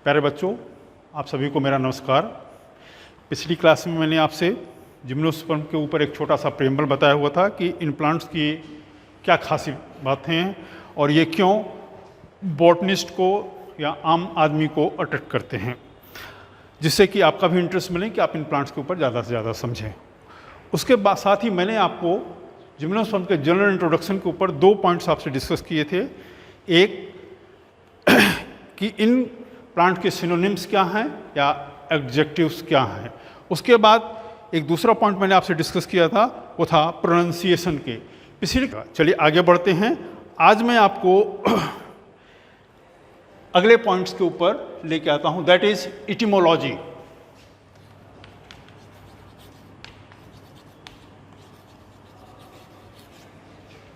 प्यारे बच्चों, आप सभी को मेरा नमस्कार। पिछली क्लास में मैंने आपसे जिम्नोस्पर्म के ऊपर एक छोटा सा प्रेम्बल बताया हुआ था कि इन प्लांट्स की क्या खासी बातें हैं और ये क्यों बॉटनिस्ट को या आम आदमी को अट्रैक्ट करते हैं, जिससे कि आपका भी इंटरेस्ट मिले कि आप इन प्लांट्स के ऊपर ज़्यादा से ज़्यादा समझें। उसके बाद साथ ही मैंने आपको जिम्नोस्पर्म के जनरल इंट्रोडक्शन के ऊपर 2 पॉइंट्स आपसे डिस्कस किए थे। एक कि इन प्लांट के सिनोनिम्स क्या हैं या एडजेक्टिव्स क्या हैं। उसके बाद एक दूसरा पॉइंट मैंने आपसे डिस्कस किया था, वो था प्रोनाउंसिएशन के। पिछले चलिए आगे बढ़ते हैं। आज मैं आपको अगले पॉइंट्स के ऊपर लेके आता हूं, दैट इज इटिमोलॉजी।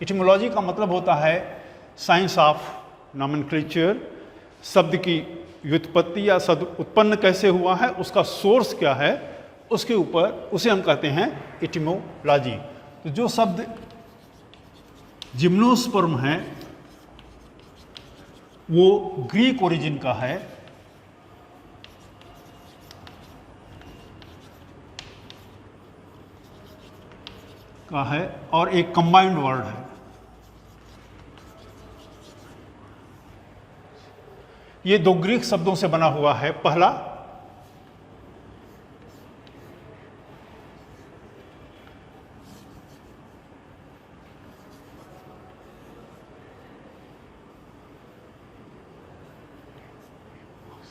इटिमोलॉजी का मतलब होता है साइंस ऑफ नॉमेनक्लेचर, शब्द की व्युत्पत्ति या शब्द उत्पन्न कैसे हुआ है, उसका सोर्स क्या है, उसके ऊपर उसे हम कहते हैं इटिमोलॉजी। तो जो शब्द जिम्नोस्पर्म है वो ग्रीक ओरिजिन का है और एक कंबाइंड वर्ड है। ये 2 ग्रीक शब्दों से बना हुआ है। पहला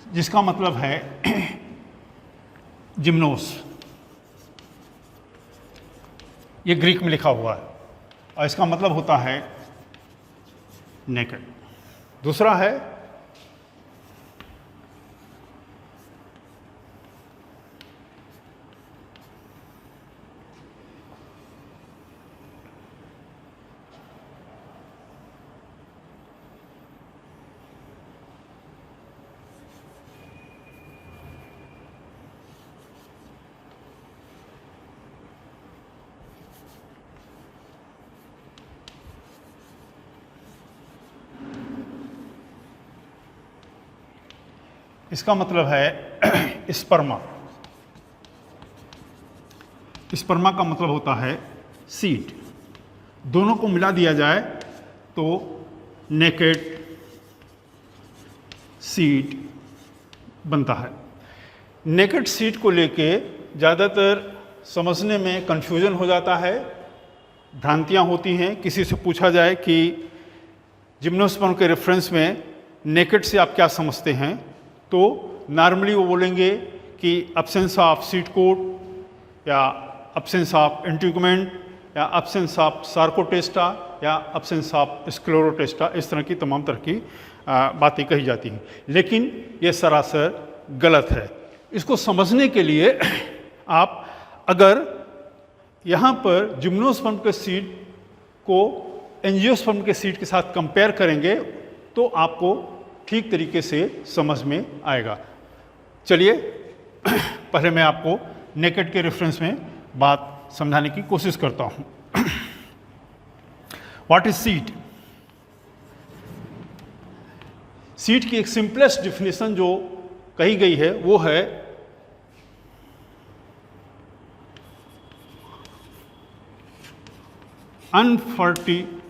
जिसका मतलब है जिम्नोस, ये ग्रीक में लिखा हुआ है और इसका मतलब होता है नेकेड। दूसरा है इसका मतलब है स्पर्मा। स्पर्मा का मतलब होता है सीड। दोनों को मिला दिया जाए तो नेकेड सीड बनता है। नेकेड सीड को लेके ज़्यादातर समझने में कंफ्यूजन हो जाता है, भ्रांतियाँ होती हैं। किसी से पूछा जाए कि जिम्नोस्पर्म के रेफरेंस में नेकेड से आप क्या समझते हैं, तो नॉर्मली वो बोलेंगे कि एब्सेंस ऑफ सीड कोट या एब्सेंस ऑफ इंटीगुमेंट या एब्सेंस ऑफ सार्कोटेस्टा या एब्सेंस ऑफ स्क्लेरोटेस्टा, इस तरह की तमाम तरह की बातें कही जाती हैं। लेकिन ये सरासर गलत है। इसको समझने के लिए आप अगर यहाँ पर जिम्नोस्पर्म के सीड को एंजियोस्पर्म के सीड के साथ कंपेयर करेंगे तो आपको ठीक तरीके से समझ में आएगा। चलिए पहले मैं आपको नेकेड के रेफरेंस में बात समझाने की कोशिश करता हूं। What is seed? सीड की एक सिंपलेस्ट डिफिनेशन जो कही गई है वो है unfertilised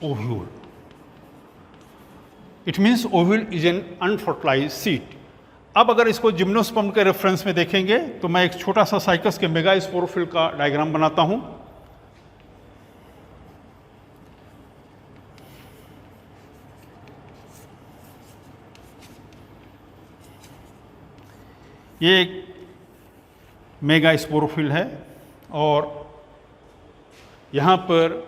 ovule. It means ovule is an unfertilized seed. अब अगर इसको जिम्नोस्पर्म के रेफरेंस में देखेंगे तो मैं एक छोटा सा साइकस के मेगास्पोरोफिल का डायग्राम बनाता हूं। ये एक मेगास्पोरोफिल है और यहाँ पर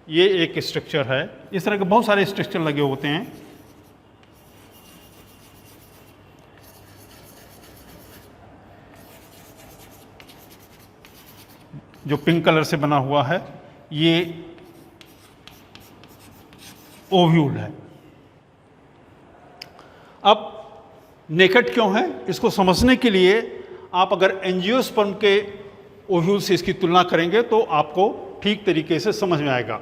ये एक स्ट्रक्चर है। इस तरह के बहुत सारे स्ट्रक्चर लगे होते हैं। जो पिंक कलर से बना हुआ है ये ओव्यूल है। अब नेकेड क्यों है, इसको समझने के लिए आप अगर एंजियोस्पर्म के ओव्यूल से इसकी तुलना करेंगे तो आपको ठीक तरीके से समझ में आएगा।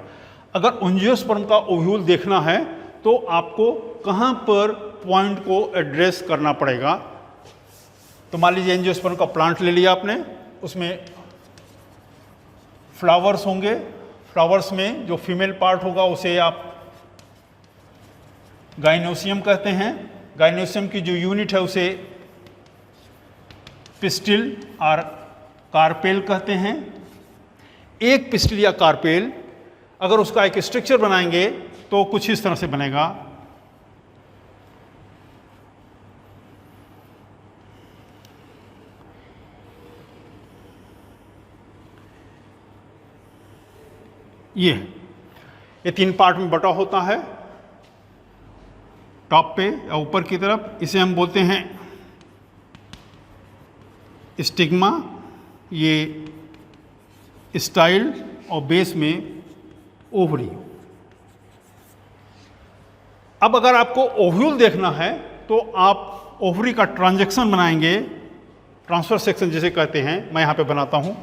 अगर एंजियोस्पर्म का ओव्यूल देखना है तो आपको कहाँ पर पॉइंट को एड्रेस करना पड़ेगा। तो मान लीजिए एंजियोस्पर्म का प्लांट ले लिया आपने, उसमें फ्लावर्स होंगे, फ्लावर्स में जो फीमेल पार्ट होगा उसे आप गाइनोसियम कहते हैं। गाइनोसियम की जो यूनिट है उसे पिस्टिल और कार्पेल कहते हैं। एक पिस्टिल या कार्पेल अगर उसका एक स्ट्रक्चर बनाएंगे तो कुछ इस तरह से बनेगा। ये 3 पार्ट में बटा होता है। टॉप पे या ऊपर की तरफ इसे हम बोलते हैं स्टिग्मा, ये स्टाइल, और बेस में ओवरी। अब अगर आपको ओव्यूल देखना है तो आप ओवरी का ट्रांजैक्शन बनाएंगे, ट्रांसफर सेक्शन जिसे कहते हैं। मैं यहां पे बनाता हूं।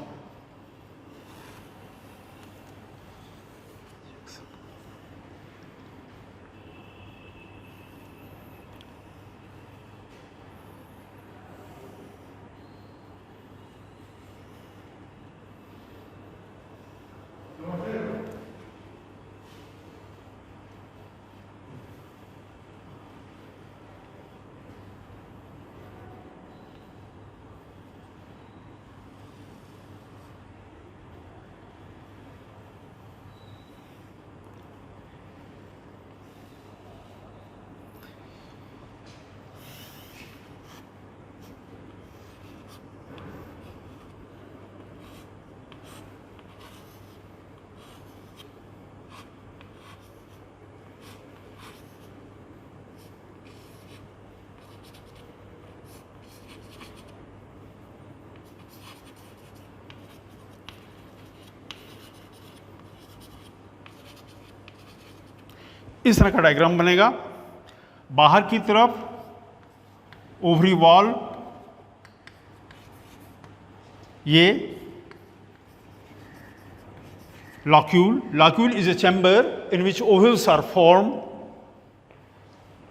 इस तरह का डायग्राम बनेगा। बाहर की तरफ ओवरी वॉल, ये locule. Locule is a chamber in which ovules are form.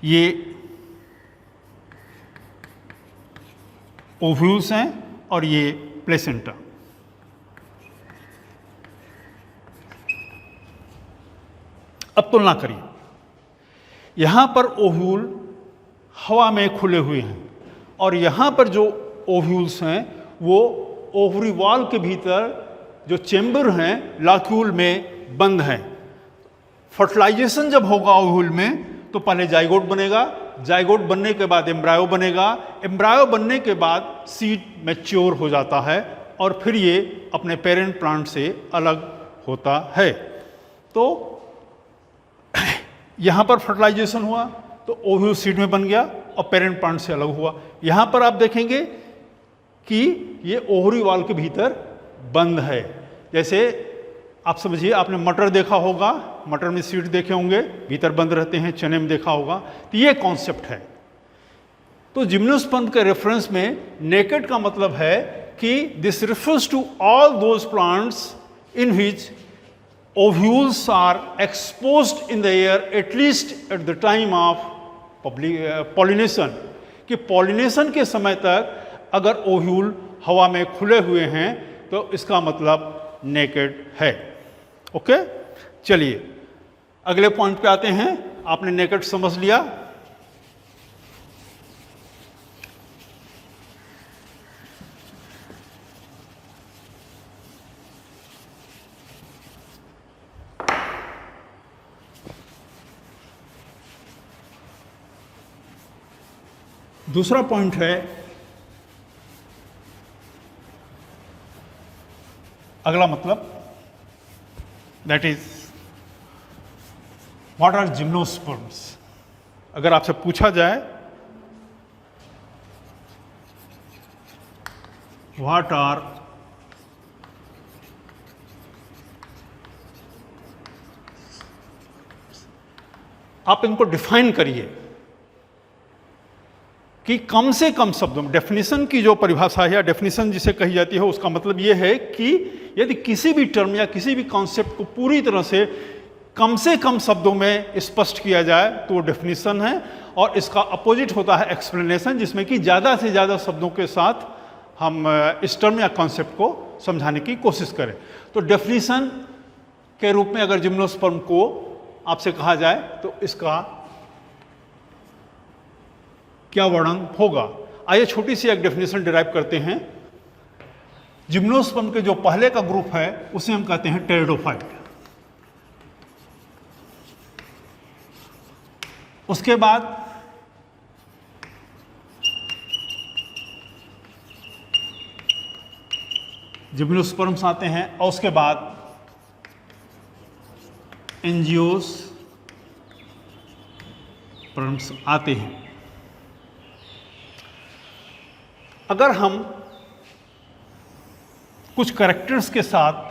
ये ओव्यूल्स हैं और ये प्लेसेंटा। अब तुलना करिए, यहां पर ओव्यूल हवा में खुले हुए हैं और यहां पर जो ओव्यूल्स हैं वो ओवरी वॉल के भीतर जो चेंबर हैं लॉक्यूल में बंद हैं। फर्टिलाइजेशन जब होगा ओव्यूल में तो पहले जाइगोट बनेगा, जाइगोट बनने के बाद एम्ब्रायो बनेगा, एम्ब्रायो बनने के बाद सीड मैच्योर हो जाता है और फिर ये अपने पेरेंट प्लांट से अलग होता है। तो यहां पर फर्टिलाइजेशन हुआ तो ओव्यूल सीड में बन गया और पेरेंट प्लांट से अलग हुआ। यहां पर आप देखेंगे कि ये ओवरी वॉल के भीतर बंद है। जैसे आप समझिए, आपने मटर देखा होगा, मटर में सीड देखे होंगे, भीतर बंद रहते हैं, चने में देखा होगा। तो ये कॉन्सेप्ट है। तो जिम्नोस्पर्म के रेफरेंस में नेकेड का मतलब है कि this refers to all those plants in which ovules are exposed in the air at least at the time of pollination। कि pollination के समय तक अगर ओव्यूल हवा में खुले हुए हैं तो इसका मतलब नेकेड है। ओके, चलिए अगले पॉइंट पे आते हैं। आपने नेकेड समझ लिया। दूसरा पॉइंट है, अगला मतलब, that is what are gymnosperms. अगर आपसे पूछा जाए व्हाट आर आप इनको डिफाइन करिए कि कम से कम शब्दों में। डेफिनेशन की जो परिभाषा है या डेफिनेशन जिसे कही जाती है उसका मतलब यह है कि यदि किसी भी टर्म या किसी भी कॉन्सेप्ट को पूरी तरह से कम से कम शब्दों में स्पष्ट किया जाए तो वो डेफिनेशन है, और इसका अपोजिट होता है एक्सप्लेनेशन, जिसमें कि ज़्यादा से ज़्यादा शब्दों के साथ हम इस टर्म या कॉन्सेप्ट को समझाने की कोशिश करें। तो डेफिनेशन के रूप में अगर जिम्नोस्पर्म को आपसे कहा जाए तो इसका क्या वर्णन होगा। आइए छोटी सी एक डेफिनेशन डिराइव करते हैं। जिम्नोस्पर्म के जो पहले का ग्रुप है उसे हम कहते हैं टेरिडोफाइट। उसके बाद जिम्नोस्पर्म्स आते हैं, और उसके बाद एंजियोस्पर्म्स आते हैं। अगर हम कुछ कैरेक्टर्स के साथ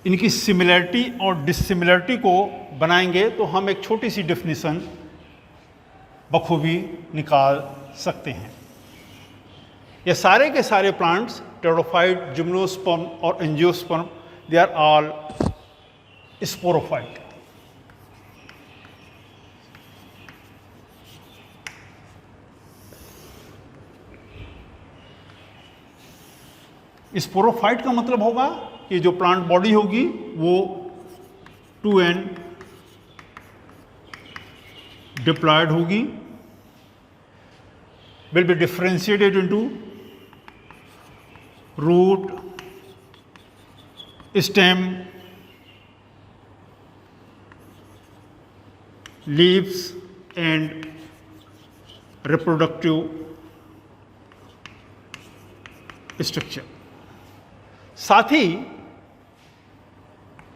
इनकी सिमिलरिटी और डिसिमिलरिटी को बनाएंगे तो हम एक छोटी सी डेफिनेशन बखूबी निकाल सकते हैं। ये सारे के सारे प्लांट्स, टेरिडोफाइट, जिम्नोस्पर्म और angiosperm, they are all sporophyte. Sporophyte का मतलब होगा कि जो प्लांट बॉडी होगी वो 2n डिप्लॉयड होगी, will be differentiated into root, stem, leaves and reproductive structure। साथ ही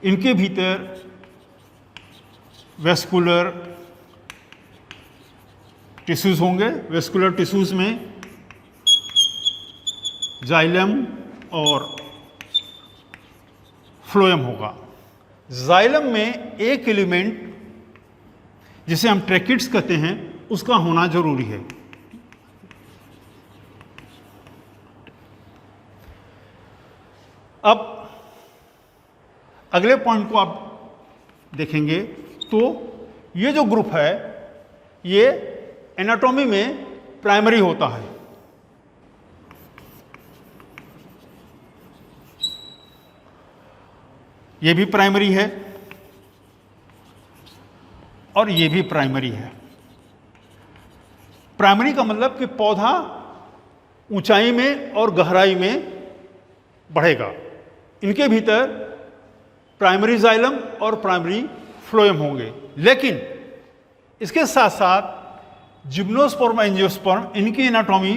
इनके भीतर वेस्कुलर टिश्यूज होंगे। वेस्कुलर टिश्यूज में जाइलम और फ्लोएम होगा। जाइलम में एक एलिमेंट जिसे हम ट्रैकिड्स कहते हैं उसका होना जरूरी है। अब अगले पॉइंट को आप देखेंगे तो ये जो ग्रुप है ये एनाटॉमी में प्राइमरी होता है। ये भी प्राइमरी है और ये भी प्राइमरी है। प्राइमरी का मतलब कि पौधा ऊंचाई में और गहराई में बढ़ेगा। इनके भीतर प्राइमरी जाइलम और प्राइमरी फ्लोएम होंगे, लेकिन इसके साथ साथ जिम्नोस्पर्म, एंजियोस्पर्म, इनकी एनाटॉमी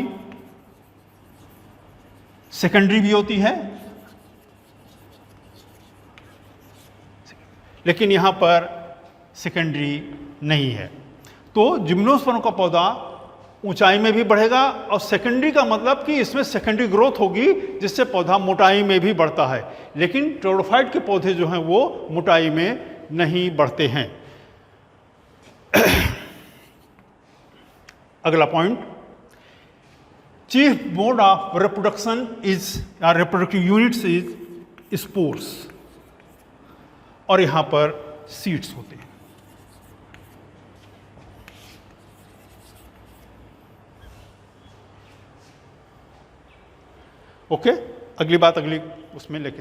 सेकेंडरी भी होती है, लेकिन यहां पर सेकेंडरी नहीं है। तो जिम्नोस्पर्म का पौधा ऊंचाई में भी बढ़ेगा, और सेकेंडरी का मतलब कि इसमें सेकेंडरी ग्रोथ होगी जिससे पौधा मोटाई में भी बढ़ता है, लेकिन टेरिडोफाइट के पौधे जो हैं वो मोटाई में नहीं बढ़ते हैं। अगला point, chief mode of reproduction is, reproductive units is spores, और यहां पर सीड्स होते हैं। ओके, अगली बात अगली उसमें लेके